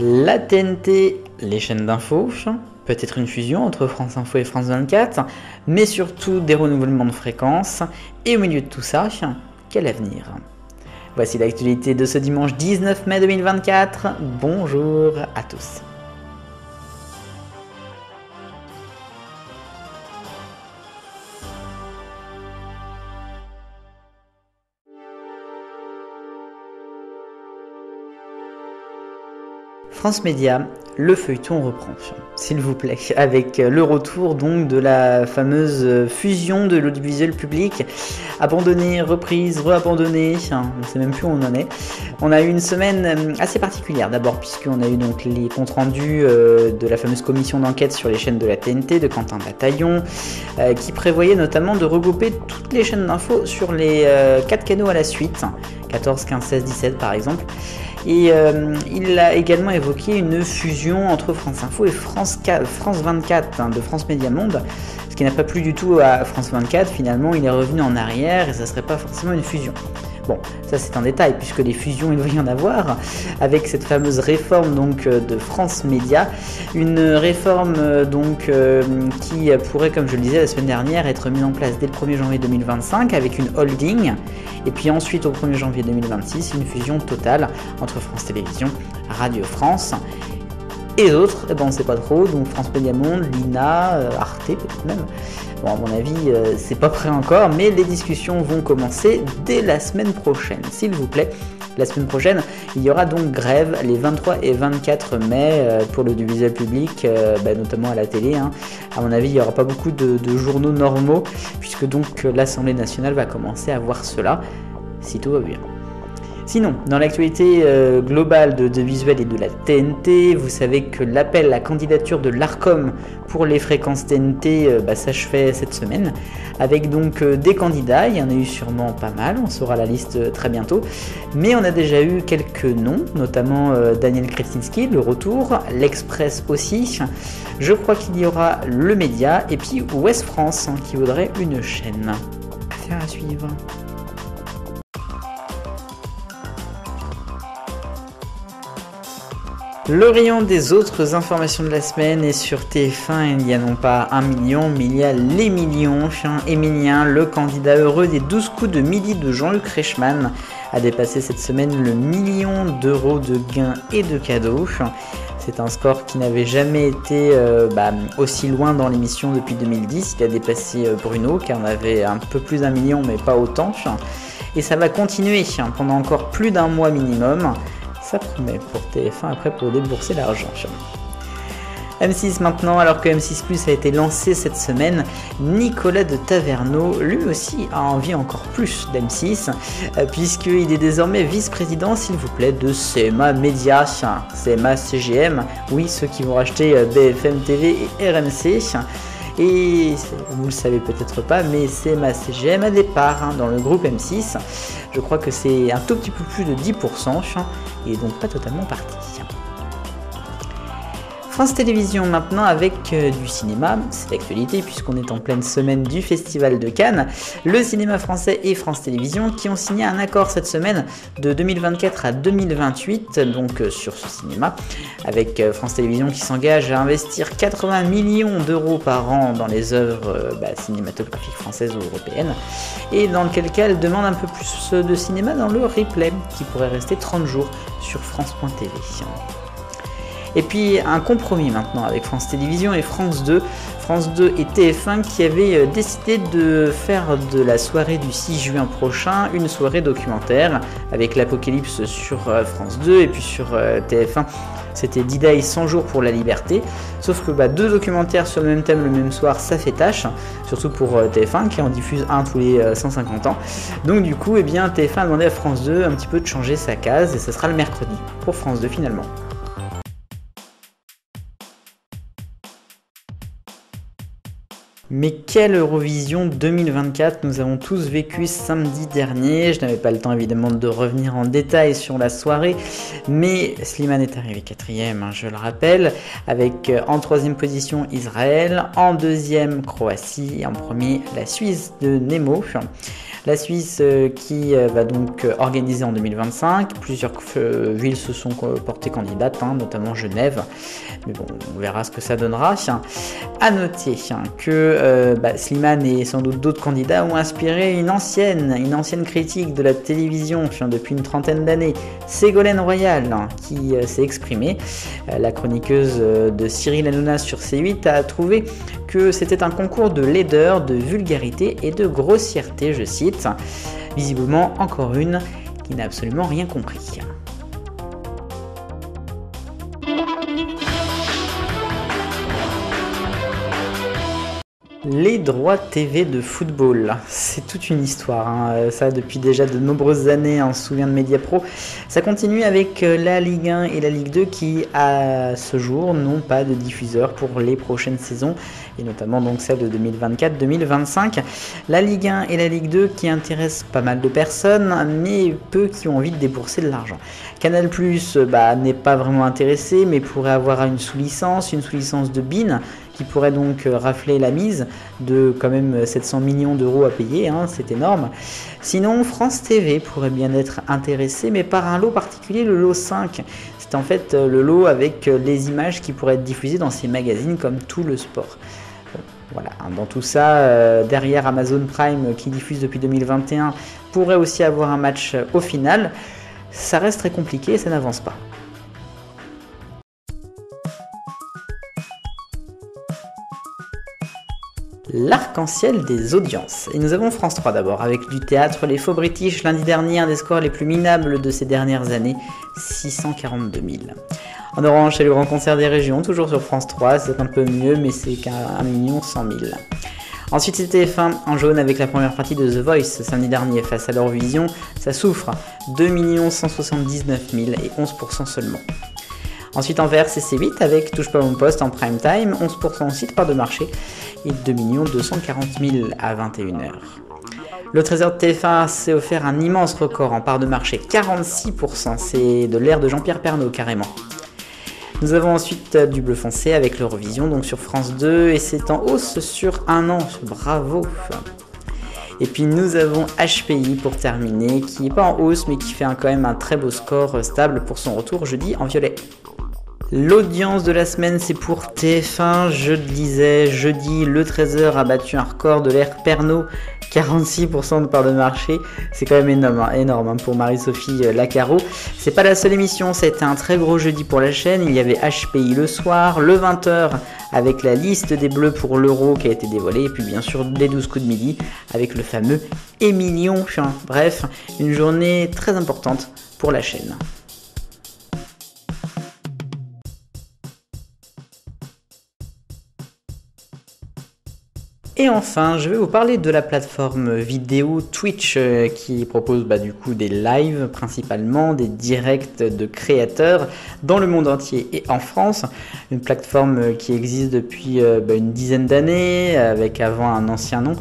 La TNT, les chaînes d'infos, peut-être une fusion entre France Info et France 24, mais surtout des renouvellements de fréquences, et au milieu de tout ça, quel avenir? Voici l'actualité de ce dimanche 19 mai 2024, bonjour à tous. France Média, le feuilleton reprend, s'il vous plaît, avec le retour donc de la fameuse fusion de l'audiovisuel public, abandonné, reprise, re-abandonné, on ne sait même plus où on en est. On a eu une semaine assez particulière d'abord puisqu'on a eu donc les comptes rendus de la fameuse commission d'enquête sur les chaînes de la TNT de Quentin Bataillon, qui prévoyait notamment de regrouper toutes les chaînes d'infos sur les 4 canaux à la suite, 14, 15, 16, 17 par exemple. Et il a également évoqué une fusion entre France Info et France 24 de France Média Monde, ce qui n'a pas plu du tout à France 24. Finalement, il est revenu en arrière et ça ne serait pas forcément une fusion. Bon, ça c'est un détail puisque les fusions il va y en avoir avec cette fameuse réforme donc de France Média, une réforme donc qui pourrait, comme je le disais la semaine dernière, être mise en place dès le 1er janvier 2025 avec une holding et puis ensuite au 1er janvier 2026 une fusion totale entre France Télévisions, Radio France et autres, on ne sait pas trop, donc France Média Monde, l'INA, Arte peut-être même. Bon, à mon avis, c'est pas prêt encore, mais les discussions vont commencer dès la semaine prochaine, s'il vous plaît. La semaine prochaine, il y aura donc grève les 23 et 24 mai pour l'audiovisuel public, notamment à la télé. À mon avis, il n'y aura pas beaucoup de journaux normaux, puisque donc l'Assemblée nationale va commencer à voir cela, si tout va bien. Sinon, dans l'actualité globale de visuel et de la TNT, vous savez que l'appel à la candidature de l'ARCOM pour les fréquences TNT s'achevait cette semaine, avec donc des candidats, il y en a eu sûrement pas mal, on saura la liste très bientôt, mais on a déjà eu quelques noms, notamment Daniel Kretinsky, le retour, l'Express aussi, je crois qu'il y aura le Média, et puis Ouest France qui voudrait une chaîne. Affaire à suivre. Le rayon des autres informations de la semaine est sur TF1, il n'y a non pas 1 million, mais il y a les millions. Émilien, le candidat heureux des 12 coups de midi de Jean-Luc Reichmann, a dépassé cette semaine le million d'euros de gains et de cadeaux. C'est un score qui n'avait jamais été aussi loin dans l'émission depuis 2010. Il a dépassé Bruno, qui en avait un peu plus d'1 million, mais pas autant. Et ça va continuer pendant encore plus d'1 mois minimum. Ça promet pour TF1 après pour débourser l'argent. M6 maintenant, alors que M6 Plus a été lancé cette semaine, Nicolas de Taverneau, lui aussi a envie encore plus d'M6, puisqu'il est désormais vice-président, s'il vous plaît, de CMA Média, CMA CGM, oui, ceux qui vont racheter BFM TV et RMC. Et vous le savez peut-être pas, mais CMA CGM a des parts dans le groupe M6. Je crois que c'est un tout petit peu plus de 10%, et donc pas totalement parti. France Télévisions maintenant avec du cinéma, c'est l'actualité puisqu'on est en pleine semaine du Festival de Cannes. Le cinéma français et France Télévisions qui ont signé un accord cette semaine de 2024 à 2028 donc sur ce cinéma, avec France Télévisions qui s'engage à investir 80 millions d'euros par an dans les œuvres cinématographiques françaises ou européennes, et dans lequel cas elle demande un peu plus de cinéma dans le replay qui pourrait rester 30 jours sur France.tv. Et puis un compromis maintenant avec France Télévisions et France 2 et TF1 qui avaient décidé de faire de la soirée du 6 juin prochain une soirée documentaire avec l'Apocalypse sur France 2 et puis sur TF1 c'était D-Day 100 jours pour la liberté, sauf que 2 documentaires sur le même thème le même soir ça fait tâche, surtout pour TF1 qui en diffuse un tous les 150 ans, donc du coup TF1 a demandé à France 2 un petit peu de changer sa case et ça sera le mercredi pour France 2 finalement. Mais quelle Eurovision 2024 nous avons tous vécu samedi dernier. Je n'avais pas le temps évidemment de revenir en détail sur la soirée, mais Slimane est arrivé 4e, je le rappelle, avec en 3e position Israël, en 2e Croatie et en premier la Suisse de Nemo. La Suisse qui va donc organiser en 2025. Plusieurs villes se sont portées candidates, notamment Genève. Mais bon, on verra ce que ça donnera. À noter que Slimane et sans doute d'autres candidats ont inspiré une ancienne critique de la télévision depuis une trentaine d'années, Ségolène Royal, qui s'est exprimée. La chroniqueuse de Cyril Hanouna sur C8 a trouvé que c'était un concours de laideur, de vulgarité et de grossièreté, je cite. Visiblement, encore une qui n'a absolument rien compris. Les droits TV de football, c'est toute une histoire, ça depuis déjà de nombreuses années, on se souvient de Mediapro. Ça continue avec la Ligue 1 et la Ligue 2 qui, à ce jour, n'ont pas de diffuseur pour les prochaines saisons, et notamment donc celle de 2024-2025. La Ligue 1 et la Ligue 2 qui intéressent pas mal de personnes, mais peu qui ont envie de débourser de l'argent. Canal+, n'est pas vraiment intéressé, mais pourrait avoir une sous-licence de BeIN, qui pourrait donc rafler la mise de quand même 700 millions d'euros à payer, c'est énorme. Sinon, France TV pourrait bien être intéressé, mais par un lot particulier, le lot 5. C'est en fait le lot avec les images qui pourraient être diffusées dans ces magazines comme Tout le Sport. Bon, voilà, dans tout ça, derrière Amazon Prime qui diffuse depuis 2021, pourrait aussi avoir un match au final. Ça reste très compliqué et ça n'avance pas. L'arc-en-ciel des audiences. Et nous avons France 3 d'abord, avec du théâtre Les Faux British, lundi dernier, un des scores les plus minables de ces dernières années, 642 000. En orange, c'est le grand concert des régions, toujours sur France 3, c'est un peu mieux, mais c'est qu'à 1 100 000. Ensuite, c'était TF1 en jaune avec la première partie de The Voice samedi dernier face à l'Eurovision. Ça souffre, 2 179 000 et 11% seulement. Ensuite en vert, c'est C8 avec Touche pas mon poste en prime time, 11% aussi de part de marché et 2 240 000 à 21h. Le trésor de TF1 s'est offert un immense record en part de marché, 46%, c'est de l'ère de Jean-Pierre Pernaut carrément. Nous avons ensuite du bleu foncé avec l'Eurovision, donc sur France 2, et c'est en hausse sur un an, bravo. Et puis nous avons HPI pour terminer, qui n'est pas en hausse, mais qui fait quand même un très beau score stable pour son retour jeudi en violet. L'audience de la semaine, c'est pour TF1, je le disais, jeudi, le Trésor a battu un record de l'ère Pernaut, 46% de part de marché, c'est quand même énorme pour Marie-Sophie Lacaro. C'est pas la seule émission, ça a été un très gros jeudi pour la chaîne, il y avait HPI le soir, le 20h avec la liste des bleus pour l'Euro qui a été dévoilée, et puis bien sûr les 12 coups de midi avec le fameux Émilion. Bref, une journée très importante pour la chaîne. Et enfin, je vais vous parler de la plateforme vidéo Twitch qui propose du coup des lives principalement, des directs de créateurs dans le monde entier et en France. Une plateforme qui existe depuis une dizaine d'années avec avant un ancien nom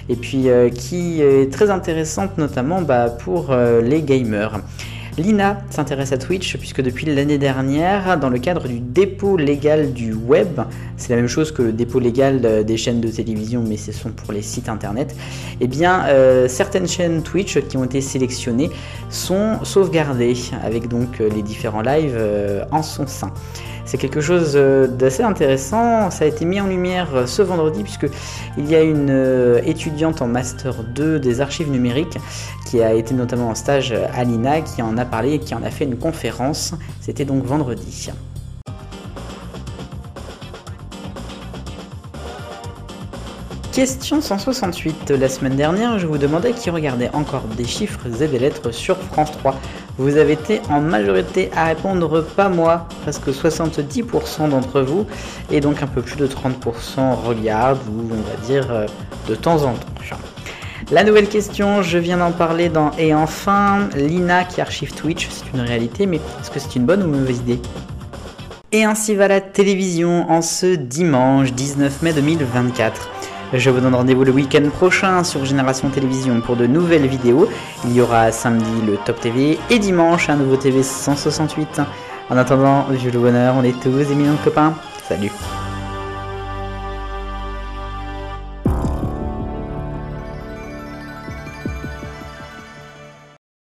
et puis qui est très intéressante notamment pour les gamers. L'INA s'intéresse à Twitch puisque depuis l'année dernière, dans le cadre du dépôt légal du web, c'est la même chose que le dépôt légal des chaînes de télévision, mais ce sont pour les sites internet, certaines chaînes Twitch qui ont été sélectionnées sont sauvegardées avec donc les différents lives en son sein. C'est quelque chose d'assez intéressant, ça a été mis en lumière ce vendredi puisque il y a une étudiante en Master 2 des archives numériques qui a été notamment en stage à l'INA, qui en a parlé et qui en a fait une conférence, c'était donc vendredi. Question 168. La semaine dernière, je vous demandais qui regardait encore des chiffres et des lettres sur France 3. Vous avez été en majorité à répondre pas moi, presque 70% d'entre vous, et donc un peu plus de 30% regardent, ou on va dire de temps en temps. La nouvelle question, je viens d'en parler dans Et enfin, l'INA qui archive Twitch, c'est une réalité, mais est-ce que c'est une bonne ou une mauvaise idée ? Et ainsi va la télévision en ce dimanche 19 mai 2024. Je vous donne rendez-vous le week-end prochain sur Génération Télévision pour de nouvelles vidéos. Il y aura samedi le Top TV et dimanche un nouveau TV 168. En attendant, vive le bonheur, on est tous des millions de copains.